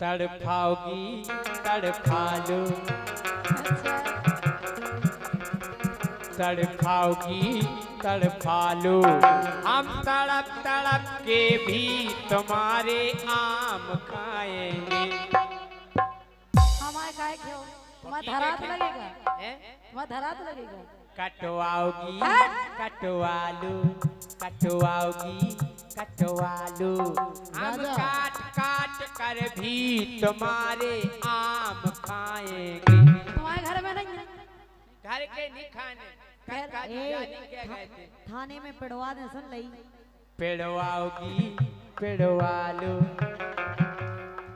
तड़फाओगी तड़फा लो, तड़फाओगी तड़फा लो, हम तड़प तड़प के भी तुम्हारे आम खाएंगे। हमारे काय क्यों तुम्हारा धरात लगेगा, तुम्हारा धरात लगेगा। कटवाओगी कटवा लो, कटवाओगी कटवा लो, हम काट काट कर भी तुम्हारे आम खाएंगे। तुम्हारे घर में नहीं है? घर के नहीं खाने, क्या गए थे? थाने में पिड़वा दे सुन लई। पिड़वाओगी पिड़वा लो,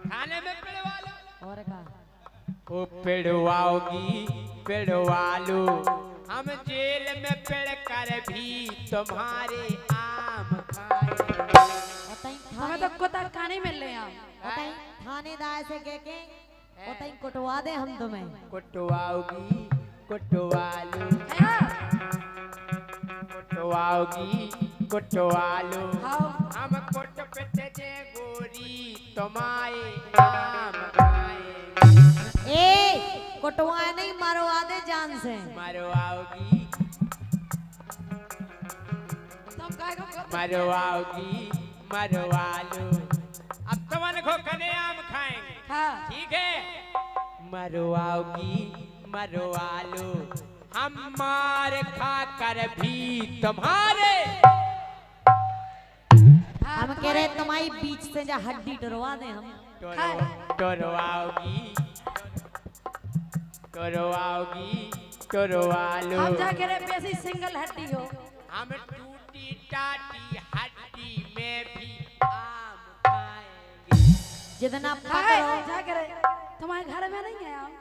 थाने में पिड़वा लो। और का ओ पिड़वाओगी पिड़वा लो, हम जेल में पिड़ कर भी तुम्हारे आम खाएंगे। हमें तो कुत्ता खाने मिल रहे हैं। बताई थानेदार से कह के बताई कुटवा दे हम तुम्हें। कुटवाओगी कुटवा लो, कुटवाओगी कुटवा लो, हम कुट पिट जे गोरी तुम्हारे आम खाएंगे। ए कुटवा नहीं मरवा दे जान से। मरवाओगी मरवाओगी मरवा लो, अब तुमन को कने आम खाएंगे। हाँ। ठीक है, मरवाओगी मरवा लो, हम मार खा कर भी तुम्हारे। हम कह रहे तुम्हारी बीच से जा हड्डी टरवा दे हम। टरवाओगी टरवाओगी टरवा लो, हम जा कह रहे वैसी सिंगल हड्डी हो। हम टूटी टाटी हड्डी में भी आम खाएंगे। जितना हाय, पकड़ो जा कह रहे तुम्हारे घर में नहीं है आम?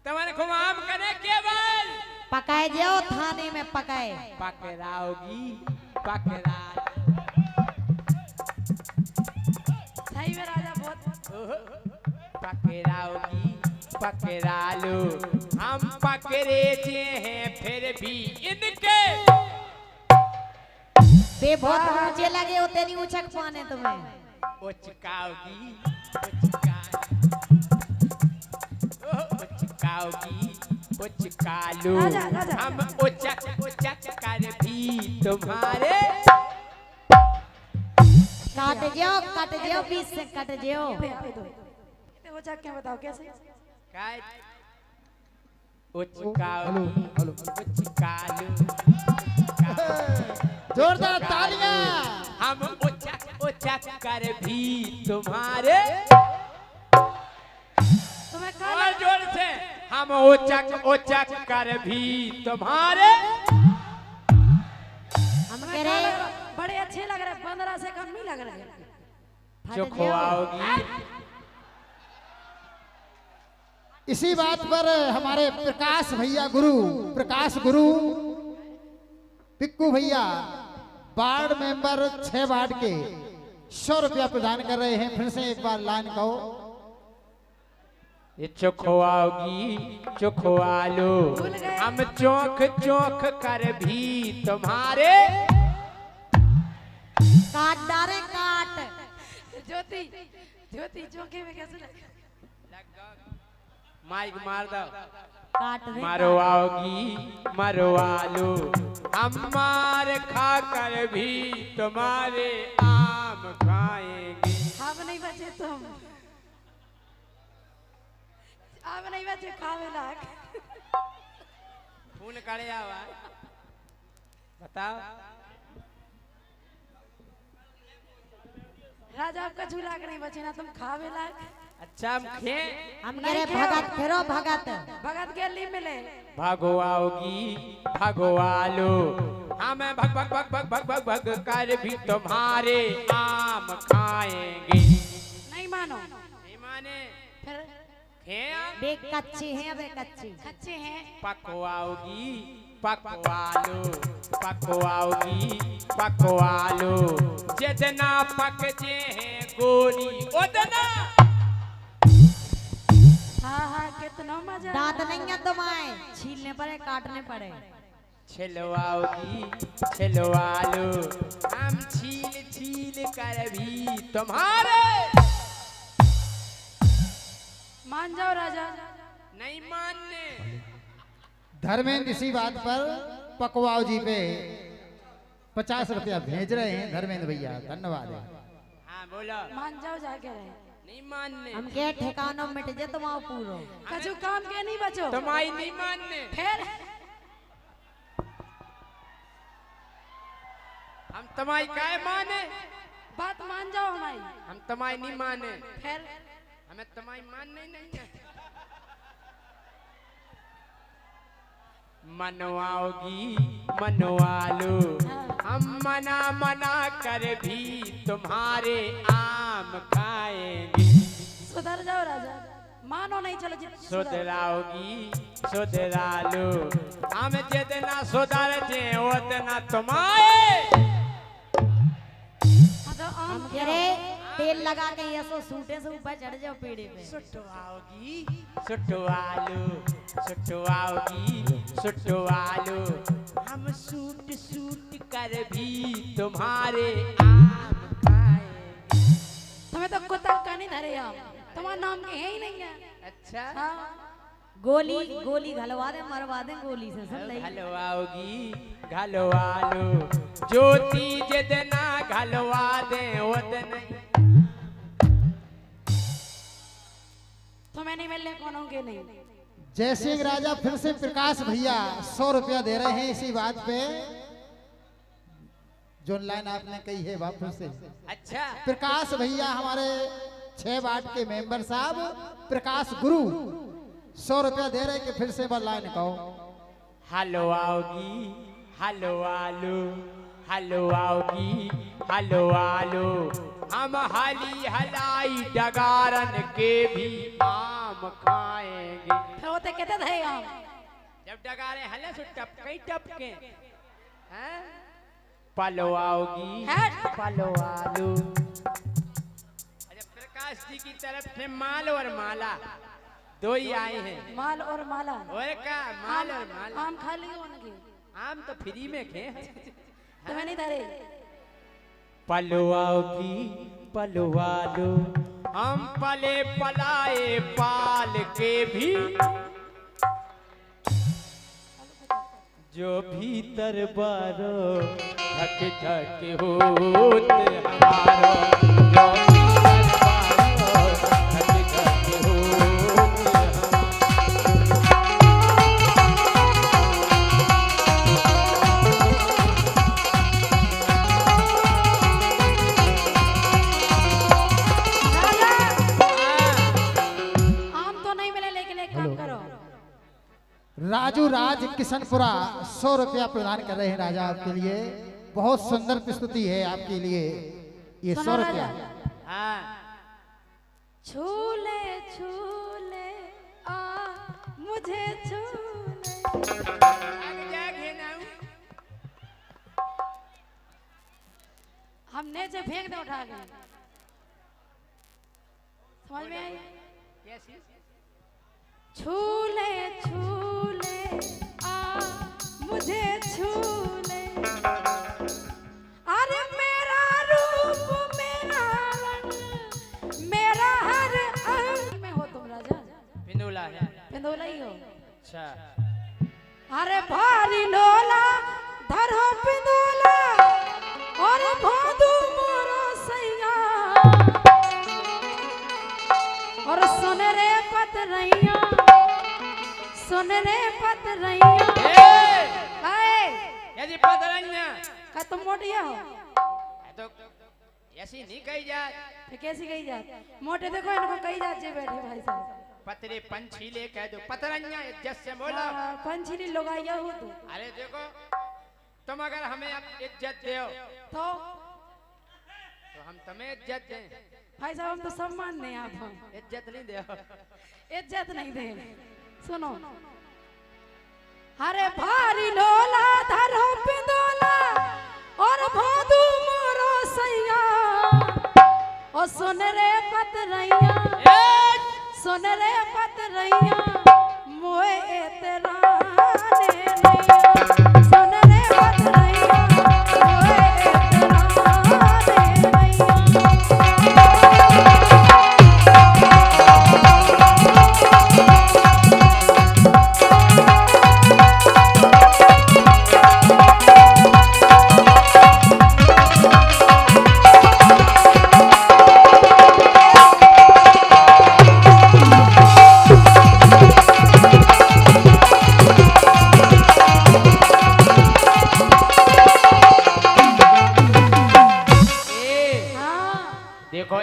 तुम्हारे को आम कने केवल पकाए जाओ थाने में पकाए। पकड़ाओगी पकड़ा सही में राजा बहुत पकड़ाओगी पकड़ा लो, हम पकड़े जे हैं फिर भी इनके बे बहुत ऊंचे लगे होते नहीं उछक पाने तुम्हें। उचकाओगी उचकाओगी उचका लो, राजा। हम उचक उचक कर भी तुम्हारे। काट जाओ बीच से कट जाओ। वो जा क्या बताओ कैसे? उचकाओगी उचका लो, जोरदार तालियां। हम उचक उचक कर भी तुम्हारे। तुम्हें कहा और जोर से, हम उचक उचक कर भी तुम्हारे। हम कह रहे बड़े अच्छे लग रहे, 15 से कम नहीं लग रहे। चुखवाओगी इसी बात पर हमारे प्रकाश भैया गुरु, प्रकाश गुरु पिक्कू भैया वार्ड मेंबर 6 वार्ड के 100 रुपया प्रदान कर रहे हैं। फिर से एक बार लाइन कहो। ये चुखवाओगी चुखवा लो, हम चौंक चौंक कर भी तुम्हारे। काट डारे काट। ज्योति ज्योति चौके में कैसे लग? माइक मार दो। काट दे। मरवाओगी मरवा लो, हम मार खा कर भी तुम्हारे आम खाएंगे। हम नहीं बचे तुम, अब नहीं बचे खावे लाग। खून करे आवाज बताओ। राजा आपका झूला के नहीं बचे ना, तुम खावे लाग। अच्छा हम खे हम कह रहे भगत फेरो भगत। भगत के लिए मिले। भगवाओगी भगवा लो, हमें भग भग भग भग भग भग भग कर भी तुम्हारे आम खाएंगे। नहीं मानो नहीं माने फिर खे बे कच्चे हैं बे कच्चे। अच्छे हैं। पकवाओगी पकवा लो, पकवाओगी पकवा लो, जितना पक जे हैं गोरी उतना। हाँ हाँ कितना मजा। दांत नहीं है तुम्हारे, छीलने पड़े काटने पड़े। छिलवाओगी छिलवा लो, हम छील छील कर भी तुम्हारे। मान जाओ राजा। नहीं मानने। धर्मेंद्र इसी बात पर पकवाओ जी पे 50 रुपया भेज रहे हैं धर्मेंद्र भैया, धन्यवाद है। हाँ बोलो। मान जाओ जाके रहे। नहीं मानने। हम के ठिकानों मिट जे तुम आओ पूरो। कछु काम के नहीं बचो। तुम्हारी नहीं मानने। फिर हम तुम्हारी काय माने। बात मान जाओ हमारी। हम तुम्हारी नहीं माने। फिर हमें तुम्हारी मानने ही नहीं है। मनवाओगी मनवा लो, हम मना मना कर भी तुम्हारे आम खाएंगे। सुधर जाओ राजा, मानो नहीं चलो सुधराओगी सुधरा लो, हम जितना सुधर जे उतना तुम्हारे। हम कह रहे तेल लगा के ये सो सूटे से ऊपर चढ़ जाओ पेड़े पे। सुटवाओगी सुटवालो सुटवाओगी सुटवालो, हम सूट सूट कर भी तुम्हारे आम खाएंगे। तुम्हें तो कुत्ता का नहीं धरे हम, तुम्हारा नाम के है ही नहीं है। अच्छा हाँ। गोली गोली घलवा दे, मरवा दे गोली से सब नहीं। घलवाओगी घलवा लो, ज्योति जितना घलवा दे उतना। तुम्हें नहीं मिलने कौन होंगे नहीं। जय सिंह राजा फिर से प्रकाश भैया 100 रुपया दे रहे हैं इसी बात पे। जो लाइन आपने कही है वापस से। अच्छा प्रकाश भैया हमारे 6 वार्ड के मेंबर साहब प्रकाश गुरु 100 रुपया दे रहे कि फिर से बार लाइन कहो। हलवाओगी हलवालो हलवाओगी हलवालो, हम हली हलाई डगारन के भी आम खाएंगे। फिर होते कहते थे हम जब डगारे हले सो टपके टपके हैं। पलवाओगी पलवालो। अच्छा प्रकाश जी की तरफ से माल और माला दो ही आए हैं। माल और माला और का माल और माला। आम खा लिए उनके, आम तो फ्री में खे। तुम्हें नहीं धरे। पलवाओगी पलवालो, हम पले पलाए पाल के भी, जो भीतर बारो धक धक होत हमारो, जो भीतर बारो धक धक होत राजू राज किशनपुरा 100 रुपया प्रदान कर रहे हैं राजा आपके लिए। बहुत सुंदर प्रस्तुति है आपके लिए ये 100 रुपया। हाँ छूले छूले आ मुझे छूले। हमने से फेंक दे उठा के। समझ में आई? छूले छूले आ मुझे छूले, अरे मेरा रूप मेरा रंग मेरा हर अंग में हो तुम राजा। पिंदोला है। पिंदोला ही हो। अच्छा अरे भारी लोला धरो पिंदोला और भादू मोरो सैया, और सुन रे पतरैया सुन रे पतरैया। यदि पतरैया का तुम मोटिया हो तो ऐसी नहीं कही जात। फिर कैसी कही जात? मोटे देखो इनको कही जात जे बैठे भाई साहब। पतरे पंछीले कह दो, पतरैया इज्जत से बोलो। पंछी लोग आया हो तो। अरे देखो तुम अगर हमें अब इज्जत दो तो हम तुम्हें इज्जत दें। भाई साहब हम तो सम्मान दें आप, हम इज्जत नहीं दो। इज्जत नहीं दे। सुनो, अरे भारी लोला धरो पिंदोला और भादू मोरो सैया, और सुन रे पतरैया सुन रे पतरैया मोए एतराने नैया, सुन रे पतरैया मोए एतराने नैया।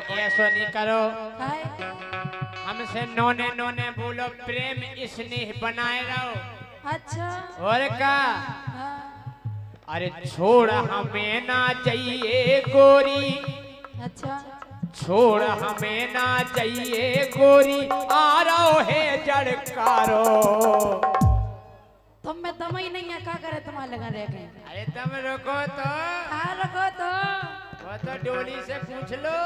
ऐसा नहीं करो, काहे? हमसे नोने नोने बोलो, प्रेम स्नेह बनाए रहो। अच्छा और का हाँ, अरे छोड़ हमें ना चाहिए गोरी, अच्छा छोड़ हमें ना चाहिए गोरी, आ रहो है जड़कारो। तुम में दम ही नहीं है, क्या करे तुम्हारे लगा रह गए? अरे तुम रुको तो, हाँ रखो तो। वो तो डोली से पूछ लो।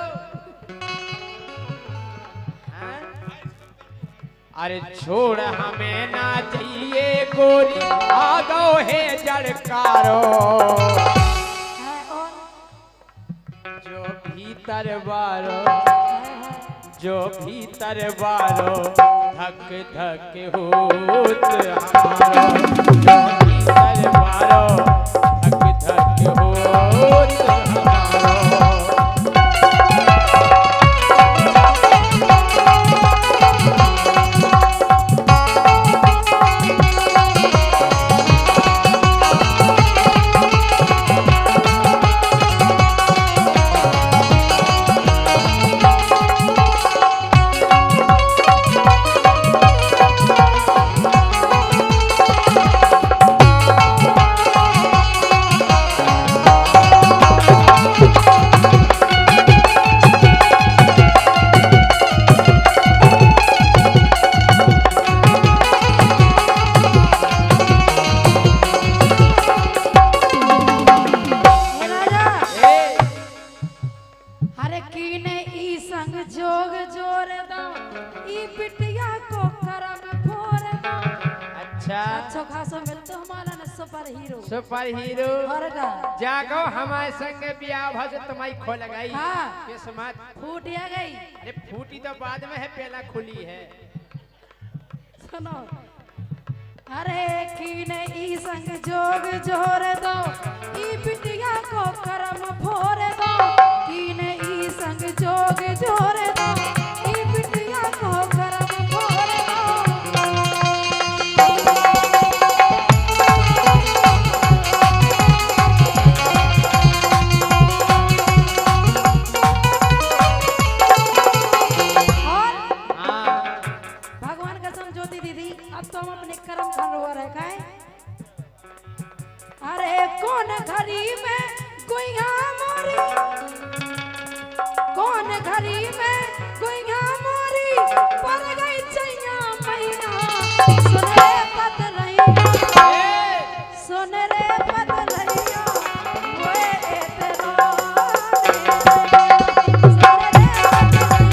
हाँ? अरे छोड़ हमें ना चाहिए गोरी, आ गो है जड़कारो। हाँ, और जो भीतर बारो, हाँ, हाँ। जो भीतर बारो, धक धक होत हमारो। जो भीतर बारो, धक धक होत हमारो। हे राजा, ए, हरे कीने ई संग जोग जोर दो, ई बिटिया को करम फोर दो। अच्छा अच्छो खासो मिलतो हमारा न सुपर हीरो। सुपर हीरो और का जागो हमारे संग ब्याह भज तुम्हारी खो लगाई। हाँ। किस्मत फूटिया गई। अरे फूटी तो बाद में है, पहला खुली है। सुनो, हरे कीने ई संग जोग जोर दो, ई बिटिया को करम फोर दो। कीने ई संग जोग जोर दो, ई बिटिया को करम फोर दो। और हाँ भगवान का समझौती दीदी, अब तो हम अपने कर्म खान हुआ रहे खाए। अरे कौन घड़ी में गुइया मोरी, कौन घड़ी में गुइया मोरी, पर गई चैया मैया। सुन रे पतलैया, सुन रे पतलैया, ओए तेरा सुन रे पतलैया,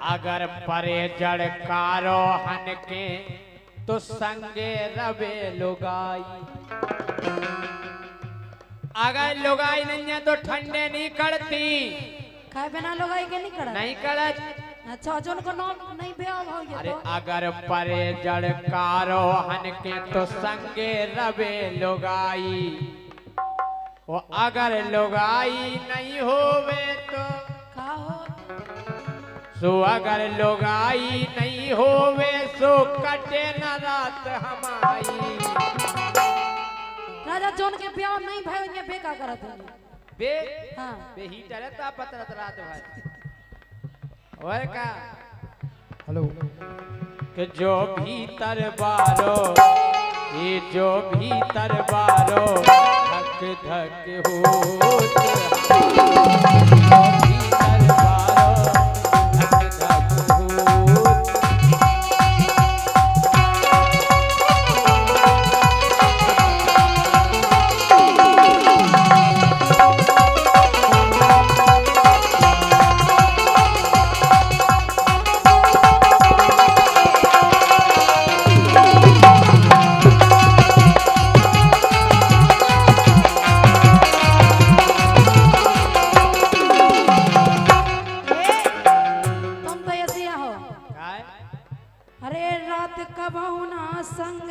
अगर परे जड़कारो हन के, तो संगे रवे लुगाई। अगर लुगाई नहीं है तो ठंडे नहीं करती, खाए बिना लोग आई के नहीं करा। नहीं करत। अच्छा जो उनको नाम नहीं भैया हो गया अरे तो अगर परे जड़कारो हन के, तो संगे रवे लुगाई। वो अगर लुगाई नहीं होवे तो, का हो। सो अगर लुगाई नहीं होवे, सो कटे न रात हमारी। राजा जोन के ब्याह नहीं भाई उनके बेका करत है। बे हाँ बे हीटर है ता पतरत रात भर। और का हेलो कि जो भीतर बारो, ये जो भीतर बारो, धक धक होत हमारो। जो भीतर बारो, धक धक होत।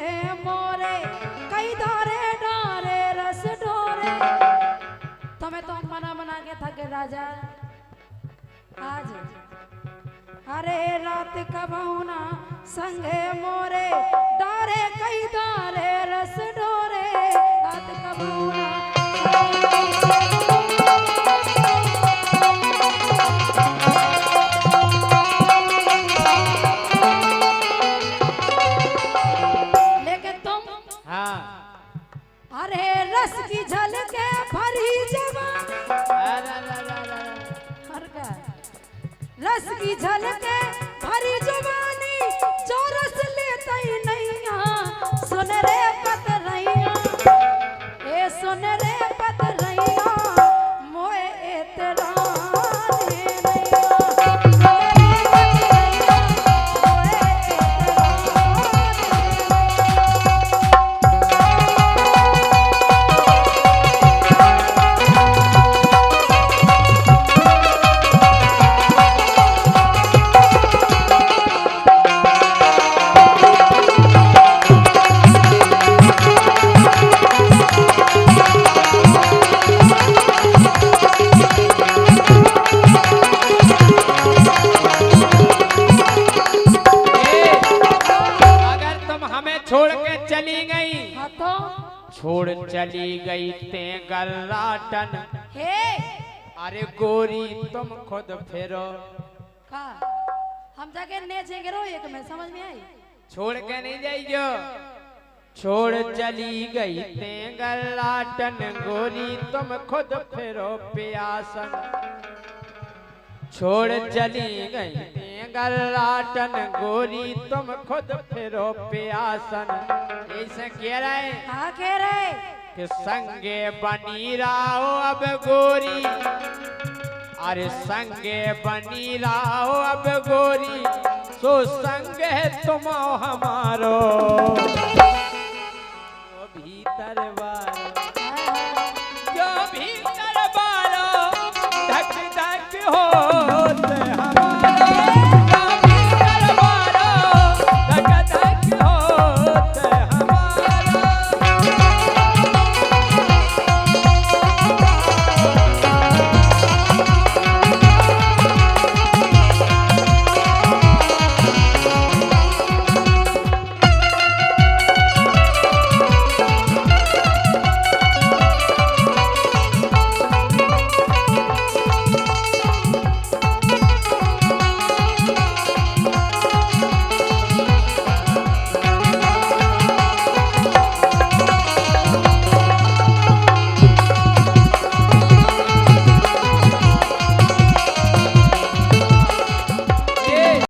संगे मोरे कई धारे डारे रस डोरे। तुम्हें तो मना मना के थके राजा आज। अरे रात कबहुना संगे मोरे डारे कई धारे रस डोरे। रात कबहुना लेकिन तुम हाँ अरे रस की झलके भरी जवान हर का रस की झलके भरी जवानी जो रस लेता ही नैया। सुन रे पतरैया ए सुन रे पतरैया मोए एतराने नैया। सुन रे पतरैया मोए अगर तुम हमें छोड़ के चली गई, हाँ तो छोड़ चली गई ते गर्राटन। हे अरे गोरी तुम खुद फिरो, का हम जाके नेचेंगे रो एक में समझ में आई। छोड़ के नहीं जाइयो। छोड़ चली गई ते गर्राटन गोरी तुम खुद फिरो प्यासन। छोड़ चली गई ते गर्राटन गोरी तुम खुद फिरो प्यासन। ऐसे कह रहे हाँ कह रहे कि संगे बनी रहो अब गोरी। अरे संगे बनी रहो अब गोरी, सो संग है तुम हमारो।